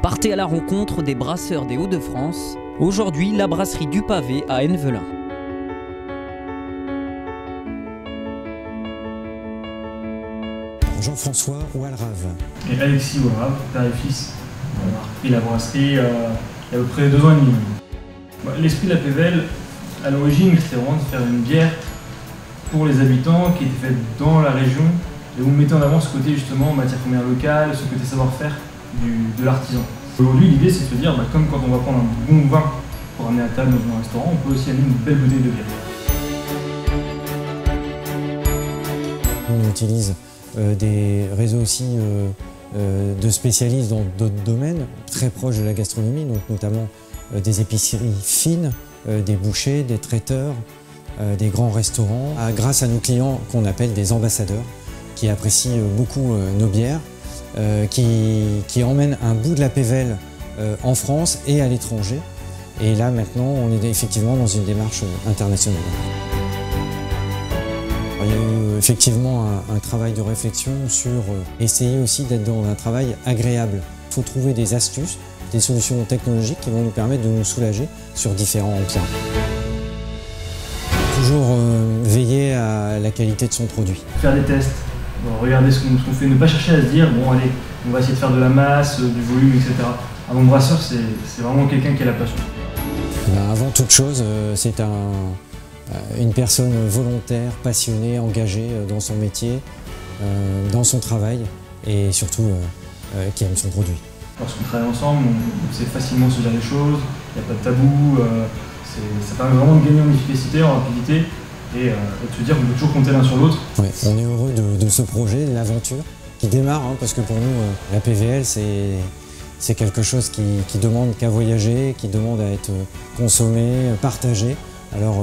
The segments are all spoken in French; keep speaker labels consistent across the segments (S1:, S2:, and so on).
S1: Partez à la rencontre des brasseurs des Hauts-de-France. Aujourd'hui, la brasserie du Pavé à Ennevelin.
S2: Jean-François Walrave.
S3: Et Alexis Walrave, père et fils. On a repris la brasserie il y a à peu près 2 ans et demi. L'esprit de la PVL, à l'origine, c'était vraiment de faire une bière pour les habitants qui était faite dans la région. Et vous mettez en avant ce côté justement matière première locale, ce côté savoir-faire de l'artisan. Aujourd'hui, l'idée c'est de se dire, comme quand on va prendre un bon vin pour amener à table dans un restaurant, on peut aussi amener une belle bouteille de bière.
S2: On utilise des réseaux aussi de spécialistes dans d'autres domaines, très proches de la gastronomie, donc notamment des épiceries fines, des bouchers, des traiteurs, des grands restaurants, grâce à nos clients qu'on appelle des ambassadeurs, qui apprécient beaucoup nos bières, qui emmènent un bout de la PVL en France et à l'étranger. Et là maintenant, on est effectivement dans une démarche internationale. Il y a eu effectivement un travail de réflexion sur essayer aussi d'être dans un travail agréable. Il faut trouver des astuces, des solutions technologiques qui vont nous permettre de nous soulager sur différents plans. Toujours veiller à la qualité de son produit.
S3: Faire des tests, regarder ce qu'on fait, ne pas chercher à se dire bon allez, on va essayer de faire de la masse, du volume, etc. Un bon brasseur, c'est vraiment quelqu'un qui a la passion.
S2: Avant toute chose, c'est une personne volontaire, passionnée, engagée dans son métier, dans son travail et surtout qui aime son produit.
S3: Lorsqu'on travaille ensemble, on sait facilement se dire les choses, il n'y a pas de tabou, ça permet vraiment de gagner en efficacité, en rapidité et de se dire qu'on peut toujours compter l'un sur l'autre.
S2: Ouais, on est heureux de ce projet, de l'aventure qui démarre, parce que pour nous, la PVL, c'est quelque chose qui demande qu'à voyager, qui demande à être consommé, partagé. Alors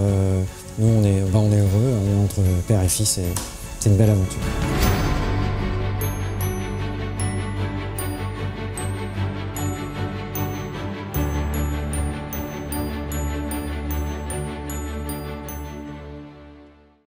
S2: nous, on est heureux, on est entre père et fils et c'est une belle aventure.